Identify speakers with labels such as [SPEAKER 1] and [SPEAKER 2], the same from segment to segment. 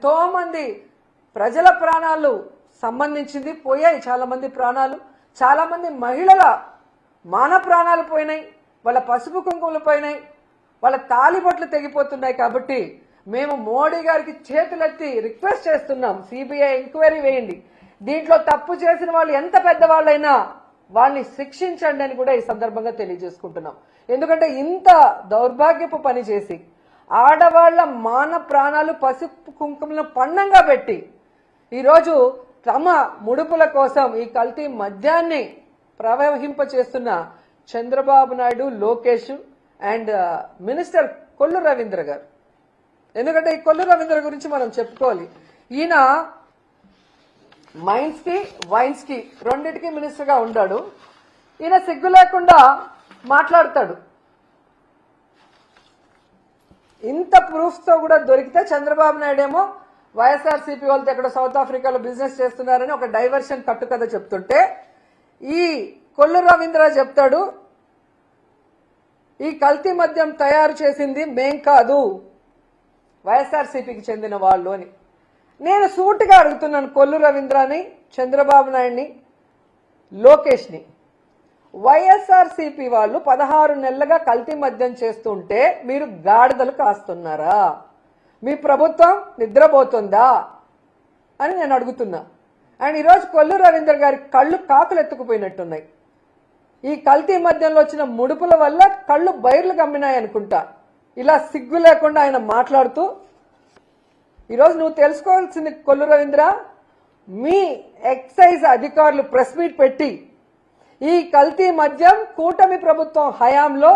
[SPEAKER 1] ఎంతో మంది ప్రజల ప్రాణాలు సంబంధించింది పోయాయి, చాలా మంది ప్రాణాలు, చాలా మంది మహిళల మాన ప్రాణాలు పోయినాయి, వాళ్ళ పసుపు కుంకుమలు పోయినాయి, వాళ్ళ తాలిబొట్లు తెగిపోతున్నాయి. కాబట్టి మేము మోడీ గారికి చేతులెత్తి రిక్వెస్ట్ చేస్తున్నాం, సిబిఐ ఎంక్వైరీ వేయండి, దీంట్లో తప్పు చేసిన వాళ్ళు ఎంత పెద్దవాళ్ళైనా వాళ్ళని శిక్షించండి అని కూడా ఈ సందర్భంగా తెలియజేసుకుంటున్నాం. ఎందుకంటే ఇంత దౌర్భాగ్యపు పని చేసి ఆడవాళ్ల మాన ప్రాణాలు పసుపు కుంకుమలను పన్నంగా పెట్టి ఈరోజు తమ ముడుపుల కోసం ఈ కల్తీ మద్యాన్ని ప్రవహింప చేస్తున్న చంద్రబాబు నాయుడు, లోకేష్ అండ్ మినిస్టర్ కొల్లు రవీంద్ర గారు. ఎందుకంటే ఈ కొల్లు రవీంద్ర గురించి మనం చెప్పుకోవాలి. ఈయన మైన్స్ కి వైన్స్ కి రెండింటికి మినిస్టర్ గా ఉన్నాడు. ఈయన సిగ్గు లేకుండా మాట్లాడతాడు. ఇంత ప్రూఫ్స్ తో కూడా దొరికితే చంద్రబాబు నాయుడు ఏమో వైఎస్ఆర్సీపీ వాళ్ళతో ఎక్కడ సౌత్ ఆఫ్రికాలో బిజినెస్ చేస్తున్నారని ఒక డైవర్షన్ కట్టుకథ చెప్తుంటే ఈ కొల్లు రవీంద్ర చెప్తాడు, ఈ కల్తీ మద్యం తయారు చేసింది మేం కాదు, వైఎస్ఆర్సీపీకి చెందిన వాళ్ళు అని. నేను సూటిగా అడుగుతున్నాను కొల్లు రవీంద్రని, చంద్రబాబు నాయుడిని, లోకేష్ని, వైఎస్ఆర్సీపీ వాళ్ళు 16 నెలలుగా కల్తీ మద్యం చేస్తుంటే మీరు గాడిదలు కాస్తున్నారా? మీ ప్రభుత్వం నిద్రపోతుందా అని నేను అడుగుతున్నా. అండ్ ఈరోజు కొల్లు రవీంద్ర గారి కళ్ళు కాకులు ఎత్తుకుపోయినట్టున్నాయి. ఈ కల్తీ మద్యంలో వచ్చిన ముడుపుల వల్ల కళ్ళు బైర్లు గమ్మినాయి అనుకుంటా. ఇలా సిగ్గు లేకుండా ఆయన మాట్లాడుతూ, ఈరోజు నువ్వు తెలుసుకోవాల్సింది కొల్లు రవీంద్ర, మీ ఎక్సైజ్ అధికారులు ప్రెస్ మీట్ పెట్టి ఈ కల్తీ మద్యం కూటమి ప్రభుత్వం హయాంలో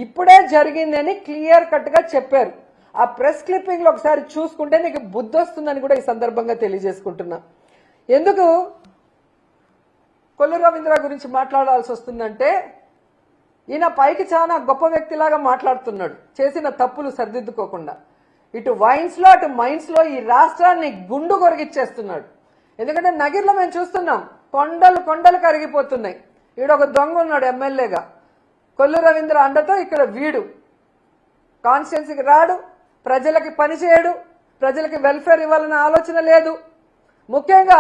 [SPEAKER 1] ఇప్పుడే జరిగిందని క్లియర్ కట్ గా చెప్పారు. ఆ ప్రెస్ క్లిప్పింగ్ లో ఒకసారి చూసుకుంటే నీకు బుద్ధి వస్తుందని కూడా ఈ సందర్భంగా తెలియజేసుకుంటున్నా. ఎందుకు కొల్లు రవీంద్ర గురించి మాట్లాడాల్సి వస్తుందంటే ఈయన పైకి చాలా గొప్ప వ్యక్తిలాగా మాట్లాడుతున్నాడు, చేసిన తప్పులు సరిదిద్దుకోకుండా. ఇటు వైన్స్ లో అటు మైన్స్ లో ఈ రాష్ట్రాన్ని గుండు కొరిగిచ్చేస్తున్నాడు. ఎందుకంటే నగిరిలో మేము చూస్తున్నాం, కొండలు కొండలు కరిగిపోతున్నాయి. ఈడొక దొంగ ఉన్నాడు ఎమ్మెల్యేగా, కొల్లు రవీంద్ర అండతో ఇక్కడ వీడు కాన్స్టిట్యున్సీకి రాడు, ప్రజలకి పని చేయడు, ప్రజలకి వెల్ఫేర్ ఇవ్వాలన్న ఆలోచన లేదు. ముఖ్యంగా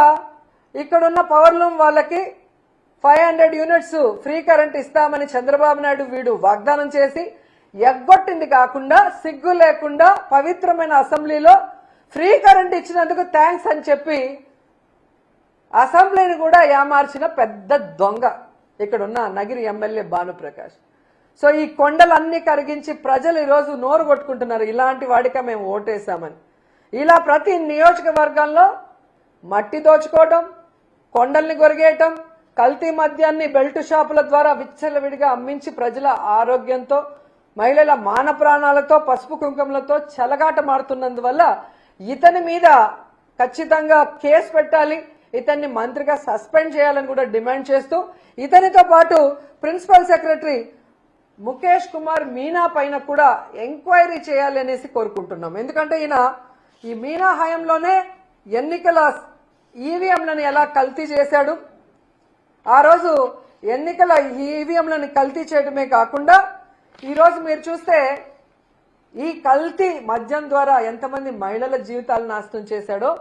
[SPEAKER 1] ఇక్కడున్న పవర్ లూమ్ వాళ్ళకి 500 యూనిట్స్ ఫ్రీ కరెంట్ ఇస్తామని చంద్రబాబు నాయుడు వీడు వాగ్దానం చేసి ఎగ్గొట్టింది కాకుండా సిగ్గు లేకుండా పవిత్రమైన అసెంబ్లీలో ఫ్రీ కరెంట్ ఇచ్చినందుకు థ్యాంక్స్ అని చెప్పి అసెంబ్లీని కూడా ఏమార్చిన పెద్ద దొంగ ఇక్కడున్న నగిరి ఎమ్మెల్యే భానుప్రకాష్. సో ఈ కొండలన్నీ కరిగించి ప్రజలు ఈరోజు నోరు కొట్టుకుంటున్నారు, ఇలాంటి వాడిక మేము ఓటేశామని. ఇలా ప్రతి నియోజకవర్గంలో మట్టి దోచుకోవటం, కొండల్ని గొరిగేయటం, కల్తీ మద్యాన్ని బెల్ట్ షాపుల ద్వారా విచ్చలవిడిగా అమ్మించి ప్రజల ఆరోగ్యంతో, మహిళల మాన ప్రాణాలతో, పసుపు కుంకుమలతో చెలగాట మారుతున్నందువల్ల ఇతని మీద ఖచ్చితంగా కేసు పెట్టాలి, ఇతన్ని మంత్రిగా సస్పెండ్ చేయాలని కూడా డిమాండ్ చేస్తూ, ఇతనితో పాటు ప్రిన్సిపల్ సెక్రటరీ ముఖేష్ కుమార్ మీనా పైన కూడా ఎంక్వైరీ చేయాలి అనేసి కోరుకుంటున్నాం. ఎందుకంటే ఈయన ఈ మీనా హయాంలోనే ఎన్నికల ఈవీఎంలను ఎలా కల్తీ చేశాడు, ఆ రోజు ఎన్నికల ఈవీఎంలను కల్తీ చేయడమే కాకుండా ఈరోజు మీరు చూస్తే ఈ కల్తీ మద్యం ద్వారా ఎంతమంది మహిళల జీవితాలు నాశనం చేశాడో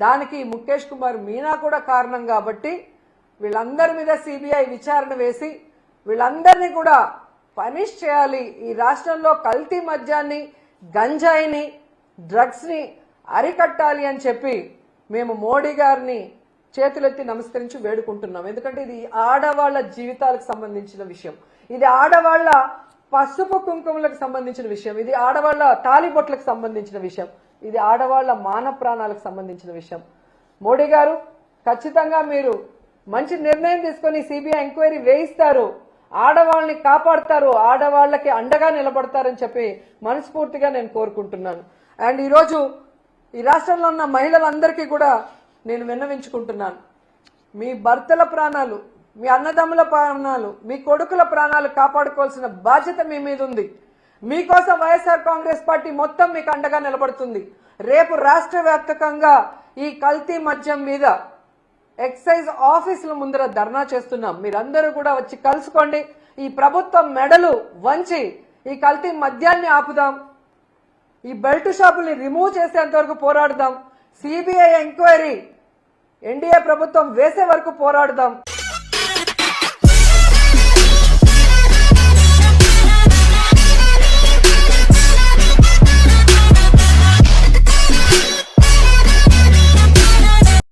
[SPEAKER 1] దానికి ముఖేష్ కుమార్ మీనా కూడా కారణం. కాబట్టి వీళ్ళందరి మీద సిబిఐ విచారణ వేసి వీళ్ళందరినీ కూడా పనిష్ చేయాలి. ఈ రాష్ట్రంలో కల్తీ మద్యాన్ని, గంజాయిని, డ్రగ్స్ ని అరికట్టాలి అని చెప్పి మేము మోడీ గారిని చేతులెత్తి నమస్కరించి వేడుకుంటున్నాం. ఎందుకంటే ఇది ఆడవాళ్ల జీవితాలకు సంబంధించిన విషయం, ఇది ఆడవాళ్ల పసుపు కుంకుమలకు సంబంధించిన విషయం, ఇది ఆడవాళ్ల తాలిబొట్లకు సంబంధించిన విషయం, ఇది ఆడవాళ్ల మాన ప్రాణాలకు సంబంధించిన విషయం. మోడీ గారు ఖచ్చితంగా మీరు మంచి నిర్ణయం తీసుకొని సిబిఐ ఎంక్వైరీ వేయిస్తారు, ఆడవాళ్ళని కాపాడతారు, ఆడవాళ్లకి అండగా నిలబడతారని చెప్పి మనస్ఫూర్తిగా నేను కోరుకుంటున్నాను. అండ్ ఈరోజు ఈ రాష్ట్రంలో ఉన్న మహిళలందరికీ కూడా నేను విన్నవించుకుంటున్నాను, మీ భర్తల ప్రాణాలు, మీ అన్నదమ్ముల ప్రాణాలు, మీ కొడుకుల ప్రాణాలు కాపాడుకోవాల్సిన బాధ్యత మీ మీద ఉంది. మీకోసం వైఎస్ఆర్ కాంగ్రెస్ పార్టీ మొత్తం మీకు అండగా నిలబడుతుంది. రేపు రాష్ట్ర వ్యాప్తంగా ఈ కల్తీ మద్యం మీద ఎక్సైజ్ ఆఫీసుల ముందర ధర్నా చేస్తున్నాం. మీరందరూ కూడా వచ్చి కలుసుకోండి. ఈ ప్రభుత్వం మెడలు వంచి ఈ కల్తీ మద్యాన్ని ఆపుదాం, ఈ బెల్ట్ షాపుల్ని రిమూవ్ చేసేంత వరకు పోరాడదాం. సిబిఐ ఎంక్వైరీ ఎన్డీఏ ప్రభుత్వం వేసే వరకు పోరాడుదాం.